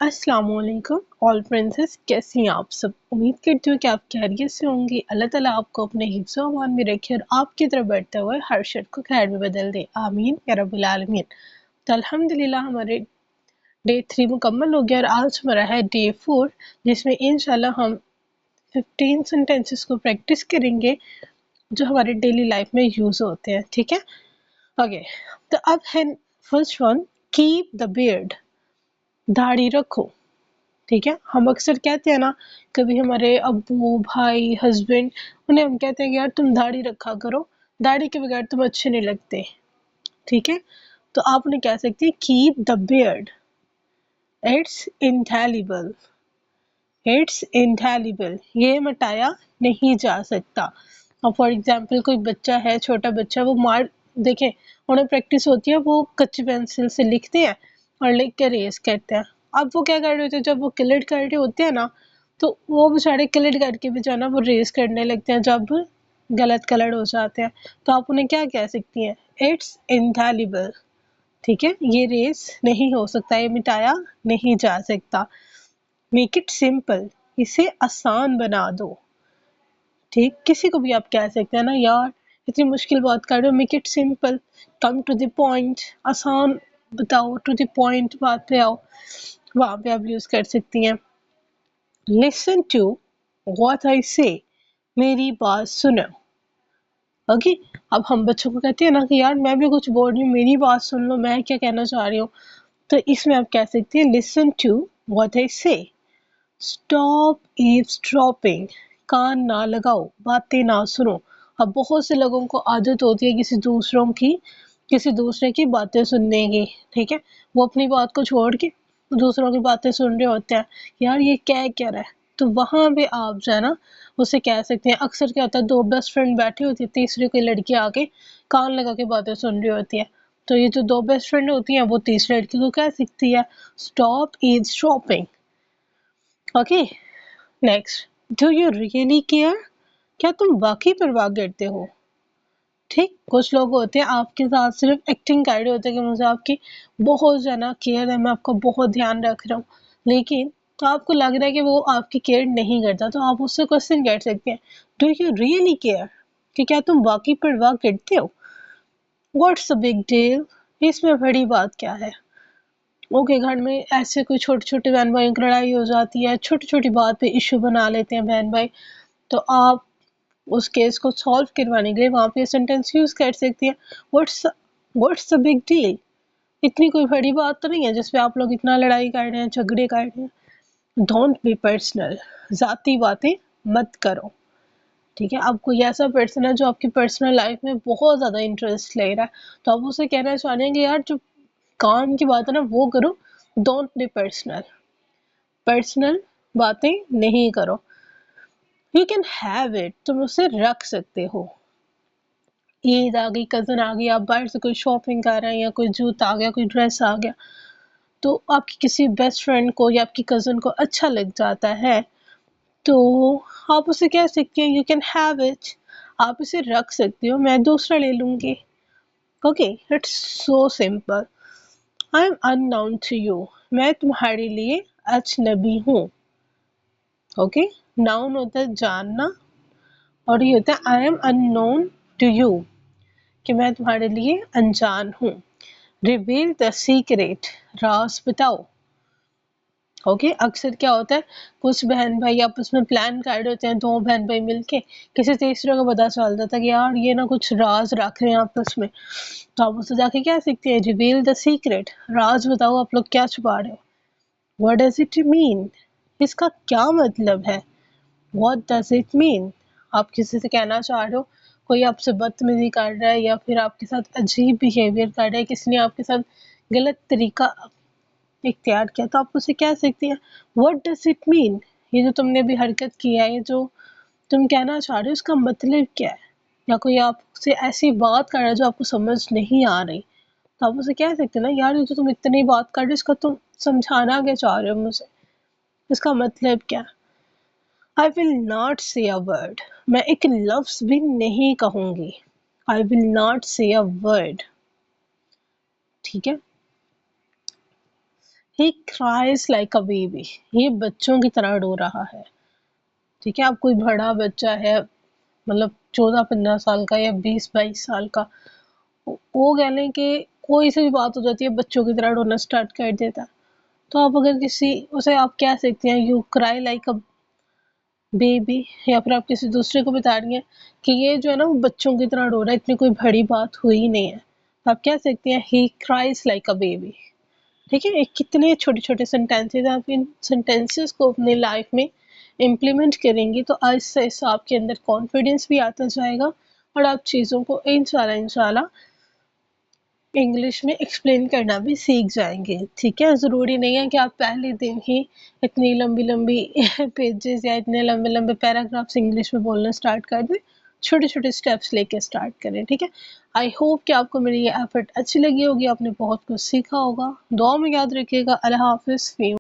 अस्सलाम वालेकुम all friends, कैसी हैं आप सब। उम्मीद करती हूँ कि आप खैरियत से होंगे। अल्लाह ताला आपको अपने हिफ्ज़ व अमान में रखे और आपकी तरफ बढ़ते हुए हर शर को खैर में बदल दे, आमीन या रब्बिल आलमीन। तो अल्हम्दुलिल्लाह हमारे डे 3 मुकम्मल हो गया और आज हमारा है डे 4, जिसमें इंशाल्लाह हम 15 सेंटेंसेस को प्रैक्टिस करेंगे जो हमारे डेली लाइफ में यूज़ होते हैं। ठीक है, ओके। तो अब है first one, keep the beard, दाढ़ी रखो। ठीक है, हम अक्सर कहते हैं ना, कभी हमारे अब्बू भाई हस्बैंड, उन्हें हम कहते हैं कि यार तुम दाढ़ी रखा करो, दाढ़ी के बगैर तुम अच्छे नहीं लगते। ठीक है, तो आप उन्हें कह सकते हैं keep the beard, it's intelligible, it's intelligible, ये मिटाया नहीं जा सकता। और फॉर एग्जाम्पल कोई बच्चा है, छोटा बच्चा, वो मार देखें, उन्हें प्रैक्टिस होती है, वो कच्ची पेंसिल से लिखते हैं और लिख के रेस करते हैं। अब वो क्या कर रहे होते हैं, जब वो कलर कर रहे होते हैं ना, तो वो बेचारे कलर करके भी जो है ना वो रेस करने लगते हैं जब गलत कलर हो जाते हैं। तो आप उन्हें क्या कह सकती हैं, इट्स इंटेलिबल। ठीक है, ये रेस नहीं हो सकता, ये मिटाया नहीं जा सकता। मेक इट सिंपल, इसे आसान बना दो। ठीक, किसी को भी आप कह सकते हैं ना, यार इतनी मुश्किल बात कर रहे हो, make it simple, come to the point, आसान बताओ, टू द पॉइंट बात पे आओ, वहां पे आप यूज कर सकती हैं। लिसन टू व्हाट आई से, मेरी बात सुनो। ओके, अब हम बच्चों को कहते हैं ना कि यार मैं भी कुछ बोल रही हूँ, मेरी बात सुन लो, मैं क्या कहना चाह रही हूँ। तो इसमें आप कह सकते हैं लिसन टू व्हाट आई से, स्टॉप ईव्सड्रॉपिंग, कान ना लगाओ, बातें ना सुनो। अब बहुत से लोगों को आदत होती है किसी दूसरे की बातें सुनने की। ठीक है, वो अपनी बात को छोड़ के दूसरों की बातें सुन रहे होते हैं, यार ये क्या रहा है। तो वहां पे आप जो है ना उसे कह सकते हैं, अक्सर क्या होता है, दो बेस्ट फ्रेंड बैठी होती है, तीसरी कोई लड़की आके कान लगा के बातें सुन रही होती है। तो ये जो दो बेस्ट फ्रेंड होती हैं वो तीसरी लड़की को कह सकती है stop eavesdropping. Okay, next, do you really care, क्या तुम वाकई परवाह करते हो। ठीक, कुछ लोग होते हैं आपके साथ सिर्फ एक्टिंग कर रहे होते हैं कि मुझे आपकी बहुत ज्यादा केयर है, मैं आपका बहुत ध्यान रख रहा हूँ, लेकिन तो आपको लग रहा है कि वो आपकी केयर नहीं करता, तो आप उससे क्वेश्चन कर सकते हैं, डू यू रियली केयर, कि क्या तुम वाकई परवाह करते हो। व्हाट्स द बिग डील, इसमें बड़ी बात क्या है। ओके, घर में ऐसे कोई छोटे छोटे बहन भाइयों की लड़ाई हो जाती है, छोटी छोटी बात पे इश्यू बना लेते हैं बहन भाई, तो आप उस केस को सॉल्व करवाने के लिए वहां पे सेंटेंस यूज कर सकती है, what's what's the big deal, इतनी कोई बड़ी बात तो नहीं है जिसपे आप लोग इतना लड़ाई कर रहे हैं, झगड़े कर रहे हैं। डोंट बी पर्सनल, जाती बातें मत करो। ठीक है, अब कोई ऐसा पर्सन है जो आपकी पर्सनल लाइफ में बहुत ज्यादा इंटरेस्ट ले रहा है, तो आप उसे कहना चाह रहे हैं कि यार जो काम की बात है ना वो करो, डोंट बी पर्सनल, पर्सनल बातें नहीं करो। यू कैन हैव इट, तुम उसे रख सकते हो। ईद आ गई, कज़न आ गई, आप बाहर से कोई शॉपिंग कर रहे हैं, या कोई जूता आ गया, कोई ड्रेस आ गया, तो आपकी किसी बेस्ट फ्रेंड को या आपकी कज़न को अच्छा लग जाता है, तो आप उसे कह सकते हैं यू कैन हैव इट, आप इसे रख सकते हो, मैं दूसरा ले लूँगी। Okay, it's so simple. I am unknown to you, मैं तुम्हारे लिए अजनबी हूँ। ओके, नाउन होता है जानना, और ये होता है I am unknown to you, कि मैं तुम्हारे लिए अनजान हूँ। रिवील द सीक्रेट, राज बताओ। ओके, अक्सर क्या होता है, कुछ बहन भाई आपस में प्लान कर रहे होते हैं, दो बहन भाई मिलके, किसी तीसरे को पता चल जाता है कि यार ये ना कुछ राज रख रहे हैं आपस में, तो आप उससे जाके क्या सीखते हैं, रिवील द सीक्रेट, राज बताओ आप लोग क्या छुपा रहे हो। व्हाट डज इट मीन, इसका क्या मतलब है। व्हाट डज इट मीन, आप किसी से कहना चाह रहे हो, कोई आपसे बदतमीजी कर रहा है या फिर आपके साथ अजीब बिहेवियर कर रहा है, किसी ने आपके साथ गलत तरीका इख्तियार किया, तो आप उसे कह सकती हैं व्हाट डज इट मीन, ये जो तुमने भी हरकत की है, ये जो तुम कहना चाह रहे हो, इसका मतलब क्या है। या कोई आपसे ऐसी बात कर रहा है जो आपको समझ नहीं आ रही, तो आप उसे कह सकते हैं ना, यार ये जो तुम इतनी बात कर रहे हो, इसका तुम समझाना क्या चाह रहे हो मुझे, इसका मतलब क्या। आई विल नॉट से अ वर्ड, मैं एक लफ्ज भी नहीं कहूंगी। आई विल नॉट से अ वर्ड। ठीक है, ही क्राइज लाइक अ बेबी, ये बच्चों की तरह रो रहा है। ठीक है, अब कोई बड़ा बच्चा है, मतलब 14-15 साल का या 20-22 साल का, वो कह लें कि कोई सी भी बात हो जाती है बच्चों की तरह रोना स्टार्ट कर देता है। तो आप अगर किसी उसे आप कह सकते हैं you cry like a baby, या फिर आप किसी दूसरे को बता रही हैं कि ये जो है ना वो बच्चों की तरह रो रहा है, इतनी कोई बड़ी बात हुई नहीं है, तो आप कह सकते हैं ही क्राइज लाइक अ बेबी। ठीक है, कितने छोटे छोटे सेंटेंसेस, आप इन सेंटेंसेस को अपने लाइफ में इम्प्लीमेंट करेंगी तो आहिस्ता आहिस्ता आपके अंदर कॉन्फिडेंस भी आता जाएगा और आप चीज़ों को इंशाल्लाह इंशाल्लाह इंग्लिश में एक्सप्लेन करना भी सीख जाएंगे। ठीक है, ज़रूरी नहीं है कि आप पहले दिन ही इतनी लंबी लंबी पेजेस या इतने लंबे लंबे पैराग्राफ्स इंग्लिश में बोलना स्टार्ट कर दें, छोटे छोटे स्टेप्स लेके स्टार्ट करें। ठीक है, आई होप कि आपको मेरी ये एफर्ट अच्छी लगी होगी, आपने बहुत कुछ सीखा होगा। दुआ में याद रखिएगा। अल्लाह हाफिज़।